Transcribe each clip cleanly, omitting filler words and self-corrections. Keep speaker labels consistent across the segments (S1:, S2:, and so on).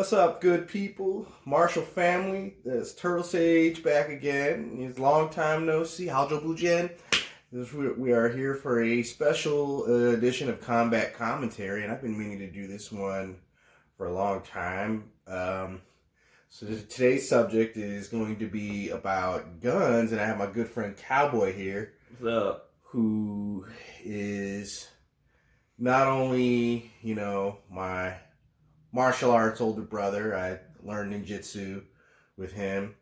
S1: What's up, good people? Marshall family, it's Turtle Sage back again. It's long time no see. Howjo Bujen. We are here for a special edition of Combat Commentary, and I've been meaning to do this one for a long time. So today's subject is going to be about guns, and I have my good friend Cowboy here.
S2: What's up?
S1: Who is not only, my martial arts older brother. I learned ninjutsu with him.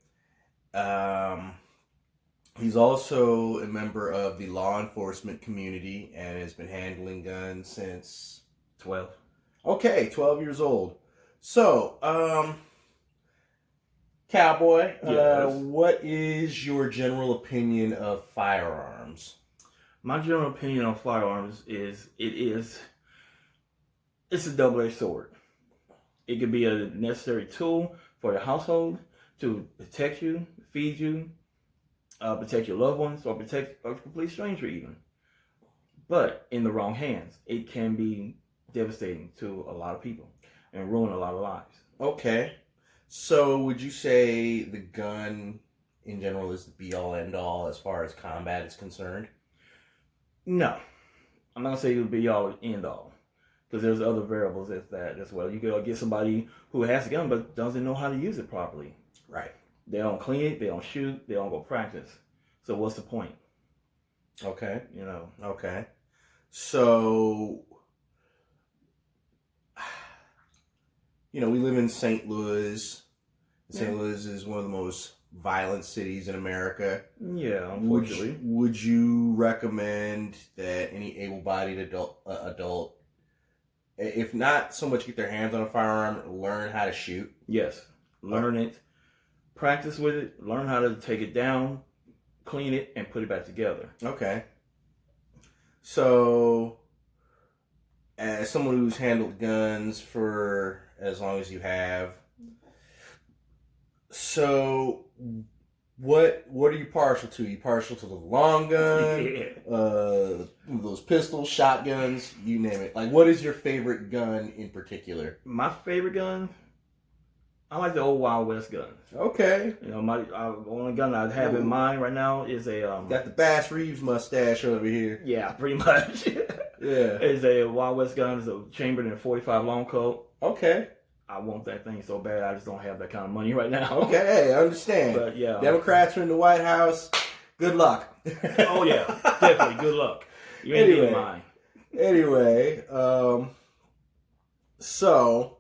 S1: He's also a member of the law enforcement community and has been handling guns since
S2: 12.
S1: Okay, 12 years old. So, Cowboy,
S2: Yes.
S1: What is your general opinion of firearms?
S2: My general opinion on firearms is it's a double-edged sword. It could be a necessary tool for your household to protect you, feed you, protect your loved ones, or protect a complete stranger even. But in the wrong hands, it can be devastating to a lot of people and ruin a lot of lives.
S1: Okay. So would you say the gun in general is the be-all, end-all as far as combat is concerned?
S2: No. I'm not going to say it would be all end all. Because there's other variables as well. You could get somebody who has a gun but doesn't know how to use it properly.
S1: Right.
S2: They don't clean it, they don't shoot, they don't go practice. So what's the point?
S1: Okay.
S2: Okay.
S1: So, we live in St. Louis. St. Louis is one of the most violent cities in America.
S2: Yeah, unfortunately.
S1: Would you recommend that any able-bodied adult, if not so much get their hands on a firearm, learn how to shoot?
S2: Yes. Learn it. Practice with it. Learn how to take it down, clean it, and put it back together.
S1: Okay. So, as someone who's handled guns for as long as you have, so what are you partial to? Are you partial to the long gun? Those pistols, shotguns, you name it. Like, what is your favorite gun in particular?
S2: My favorite gun, I like the old Wild West guns.
S1: Okay.
S2: My only gun I have in mind right now is a
S1: got the Bass Reeves mustache over here.
S2: Yeah, pretty much.
S1: Yeah.
S2: It's a Wild West gun. It's a chambered in a .45 long Colt.
S1: Okay.
S2: I want that thing so bad. I just don't have that kind of money right now.
S1: Okay, hey, I understand.
S2: But yeah,
S1: Democrats are in the White House. Good luck.
S2: Oh yeah, definitely. Good luck. You ain't getting mine.
S1: Anyway, so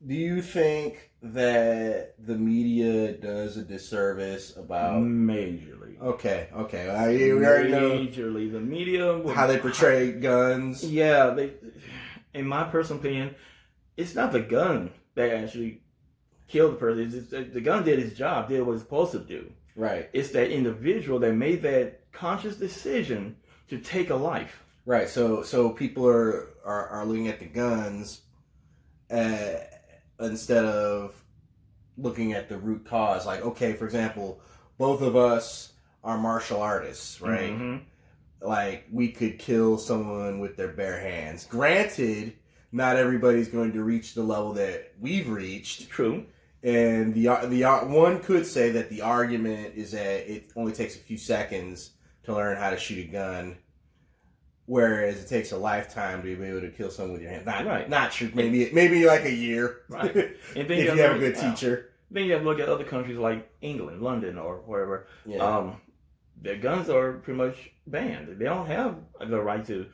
S1: do you think that the media does a disservice about
S2: Majorly?
S1: Okay. We already know
S2: Majorly, the media
S1: how they portray guns.
S2: Yeah, in my personal opinion, it's not the gun that actually killed the person. The gun did its job, did what it's supposed to do.
S1: Right.
S2: It's that individual that made that conscious decision to take a life.
S1: Right. So people are looking at the guns instead of looking at the root cause. Like, okay, for example, both of us are martial artists, right?
S2: Mm-hmm.
S1: Like, we could kill someone with their bare hands. Granted, not everybody's going to reach the level that we've reached.
S2: True.
S1: And the one could say that the argument is that it only takes a few seconds to learn how to shoot a gun, whereas it takes a lifetime to be able to kill someone with your hands. Not sure. Maybe like a year.
S2: Right.
S1: If you have a good teacher.
S2: Then you have to look at other countries like England, London, or wherever.
S1: Yeah.
S2: Their guns are pretty much banned. They don't have the right to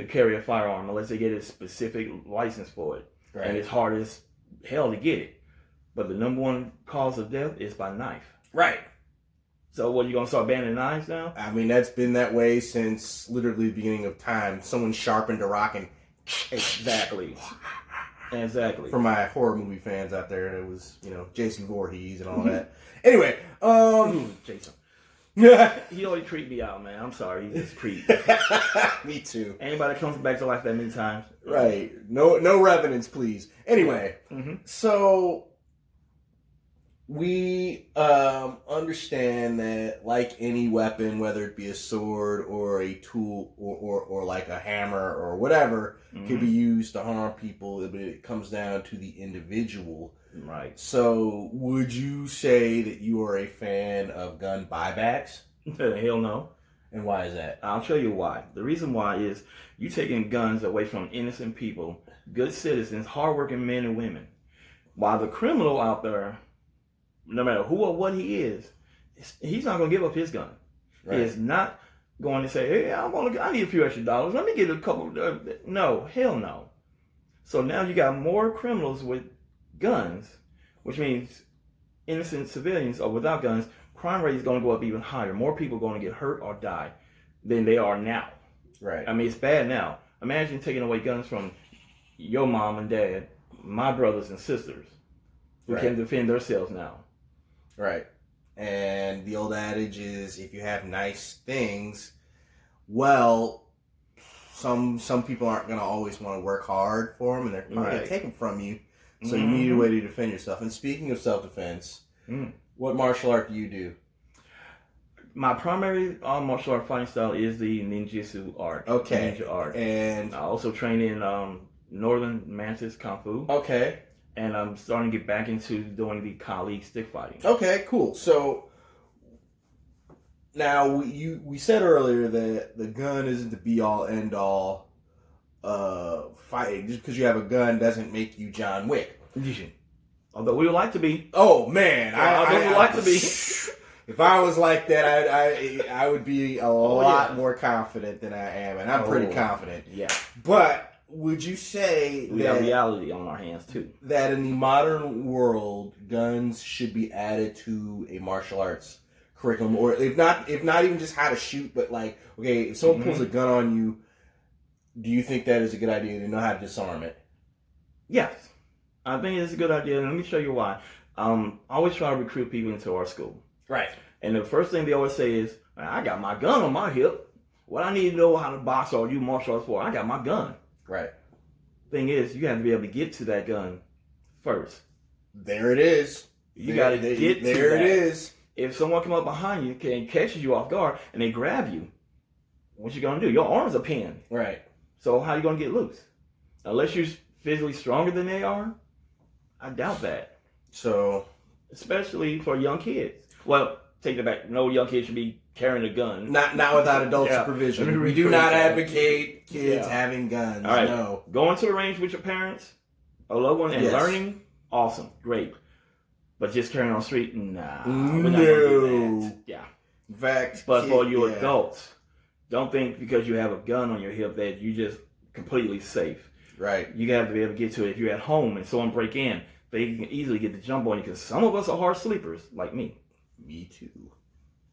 S2: carry a firearm unless they get a specific license for it.
S1: Right.
S2: And it's hard as hell to get it. But the number one cause of death is by knife.
S1: Right.
S2: So what, you going to start banning knives now?
S1: I mean, that's been that way since literally the beginning of time. Someone sharpened a rock and...
S2: Exactly.
S1: For my horror movie fans out there, it was, Jason Voorhees and all that. Anyway,
S2: Jason. He always creeped me out, man. I'm sorry. He just creeped.
S1: Me too.
S2: Anybody that comes back to life that many times.
S1: Right. No revenants, please. Anyway, So we understand that, like any weapon, whether it be a sword or a tool or like a hammer or whatever, can be used to harm people, but it comes down to the individual.
S2: Right.
S1: So, would you say that you are a fan of gun buybacks?
S2: Hell no.
S1: And why is that?
S2: I'll tell you why. The reason why is you taking guns away from innocent people, good citizens, hardworking men and women. While the criminal out there, no matter who or what he is, he's not going to give up his gun. Right. He is not going to say, hey, I need a few extra dollars. Let me get a couple. No, hell no. So now you got more criminals with guns, which means innocent civilians or without guns, crime rate is going to go up even higher. More people are going to get hurt or die than they are now.
S1: Right.
S2: I mean, it's bad now. Imagine taking away guns from your mom and dad, my brothers and sisters, who can defend themselves now.
S1: Right. And the old adage is, if you have nice things, well, some people aren't going to always want to work hard for them, and they're probably going to take them from you. So you need a way to defend yourself. And speaking of self-defense, what martial art do you do?
S2: My primary martial art fighting style is the ninjutsu art.
S1: Okay.
S2: Ninja art.
S1: And
S2: I also train in Northern Mantis Kung Fu.
S1: Okay.
S2: And I'm starting to get back into doing the Kali stick fighting.
S1: Okay, cool. So now we said earlier that the gun isn't the be all end all fighting. Just because you have a gun doesn't make you John Wick.
S2: Although we would like to be.
S1: Oh man,
S2: I would like to be.
S1: If I was like that, I would be a lot more confident than I am, and I'm pretty confident.
S2: Yeah.
S1: But would you say
S2: we have reality on our hands too?
S1: That in the modern world, guns should be added to a martial arts curriculum, or if not even just how to shoot, but like, okay, if someone pulls a gun on you, do you think that is a good idea to know how to disarm it?
S2: Yes, I think it's a good idea, and let me show you why. I always try to recruit people into our school.
S1: Right.
S2: And the first thing they always say is, I got my gun on my hip. What I need to know how to box or do martial arts for, I got my gun. Right. Thing is, you have to be able to get to that gun first.
S1: There it is.
S2: You got to get to
S1: there.
S2: That.
S1: It is.
S2: If someone come up behind you and catches you off guard and they grab you, what you going to do? Your arms are pinned.
S1: Right.
S2: So how you going to get loose? Unless you're physically stronger than they are, I doubt that.
S1: So,
S2: especially for young kids. Well, take it back. No young kid should be carrying a gun.
S1: Not without adult supervision. We do not advocate kids having guns.
S2: All right.
S1: No.
S2: Going to the range with your parents, a loved one, and learning, awesome, great. But just carrying on the street, nah. We're not gonna do that. Yeah.
S1: In fact,
S2: but for you adults, don't think because you have a gun on your hip that you just completely safe.
S1: Right.
S2: You have to be able to get to it. If you're at home and someone break in, they can easily get the jump on you because some of us are hard sleepers, like me.
S1: Me too.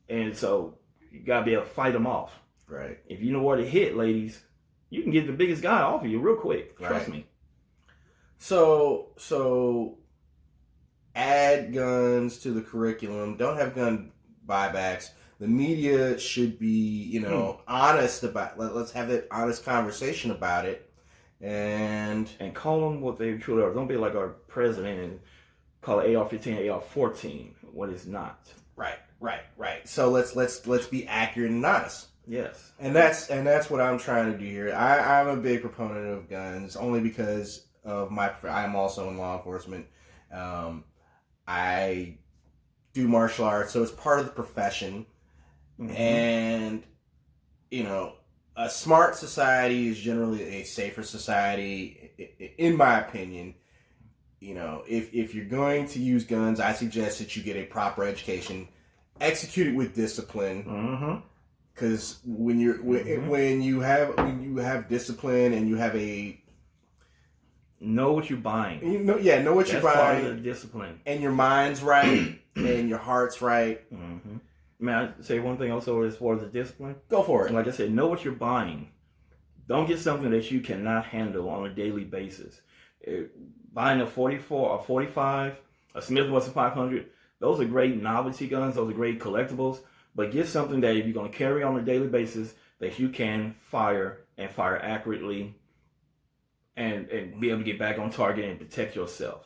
S1: And
S2: so you gotta be able to fight them off.
S1: Right.
S2: If you know where to hit, ladies, you can get the biggest guy off of you real quick. Trust me.
S1: So add guns to the curriculum. Don't have gun buybacks. The media should be, honest about. Let's have that honest conversation about it, and
S2: call them what they truly are. Don't be like our president and call it AR-15, AR-14. What it's not.
S1: Right. So let's be accurate and honest.
S2: Yes.
S1: And that's what I'm trying to do here. I'm a big proponent of guns only because of I am also in law enforcement. I do martial arts, so it's part of the profession. Mm-hmm. And a smart society is generally a safer society, in my opinion. If you're going to use guns, I suggest that you get a proper education, execute it with discipline. Because when you have discipline and you have
S2: know what you're buying.
S1: Know what you're buying. That's
S2: part of the discipline.
S1: And your mind's right and your heart's right.
S2: Mm-hmm. May I say one thing also as far as the discipline?
S1: Go for it.
S2: Like I said, know what you're buying. Don't get something that you cannot handle on a daily basis. Buying a 44 or 45, a Smith & Wesson 500, those are great novelty guns. Those are great collectibles. But get something that if you're going to carry on a daily basis, that you can fire and fire accurately and be able to get back on target and protect yourself.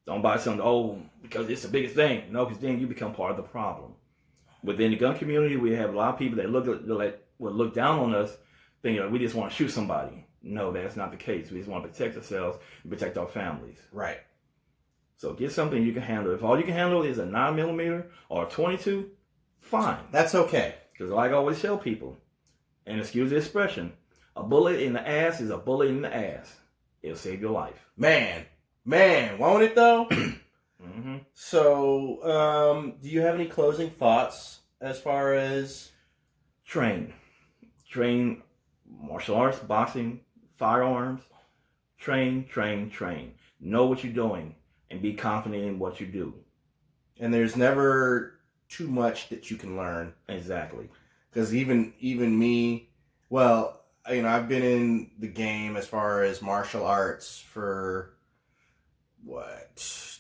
S2: Don't buy something, because it's the biggest thing. No, because then you become part of the problem. Within the gun community, we have a lot of people that will look down on us, thinking like we just want to shoot somebody. No, that's not the case. We just want to protect ourselves and protect our families.
S1: Right.
S2: So get something you can handle. If all you can handle is a 9mm or a 22, fine.
S1: That's okay.
S2: Because like I always tell people, and excuse the expression, a bullet in the ass is a bullet in the ass. It'll save your life.
S1: Man, won't it though?
S2: Mm-hmm.
S1: So, do you have any closing thoughts as far as
S2: Train martial arts, boxing, firearms. Train. Know what you're doing and be confident in what you do.
S1: And there's never too much that you can learn.
S2: Exactly.
S1: Because even me, well, I've been in the game as far as martial arts for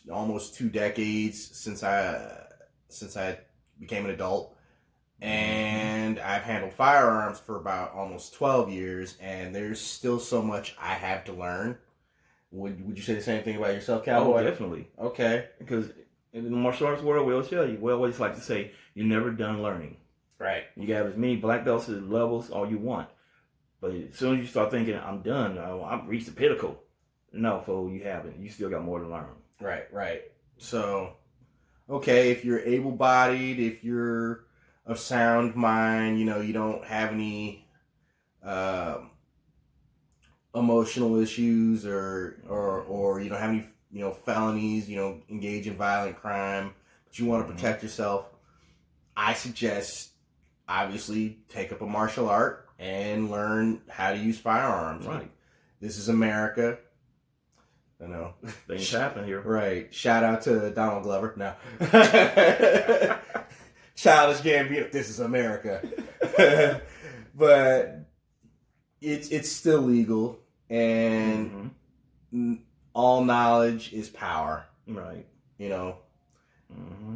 S1: almost 2 decades since I became an adult. And I've handled firearms for about almost 12 years, and there's still so much I have to learn. Would you say the same thing about yourself, Cowboy?
S2: Oh, definitely.
S1: Okay.
S2: Because in the martial arts world, we always like to say, you're never done learning.
S1: Right.
S2: You can have as many black belts as levels all you want. But as soon as you start thinking, I'm done, I've reached the pinnacle. No, fool, you haven't. You still got more to learn.
S1: Right. So, okay, if you're able-bodied, if you're of sound mind, you don't have any emotional issues or you don't have any felonies, engage in violent crime, but you want to protect yourself, I suggest obviously take up a martial art and learn how to use firearms.
S2: Right.
S1: This is America. I know.
S2: Things happen here.
S1: Right. Shout out to Donald Glover. No. Childish Gambino. This is America. But it's still legal, and all knowledge is power.
S2: Right.
S1: Mm-hmm.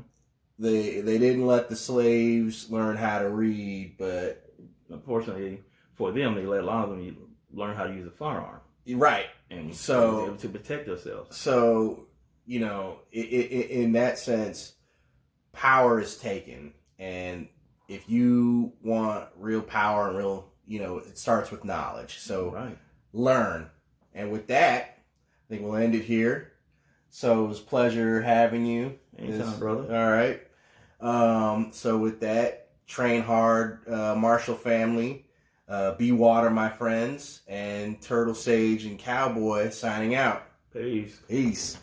S1: They didn't let the slaves learn how to read, but
S2: unfortunately for them, they let a lot of them learn how to use a firearm.
S1: Right.
S2: And
S1: so
S2: able to protect themselves.
S1: So, in that sense, power is taken. And if you want real power and real, it starts with knowledge. So learn. And with that, I think we'll end it here. So it was a pleasure having you.
S2: Anytime, brother.
S1: All right. So with that, train hard, Marshall family. Be water, my friends, and Turtle Sage and Cowboy signing out.
S2: Peace.
S1: Peace.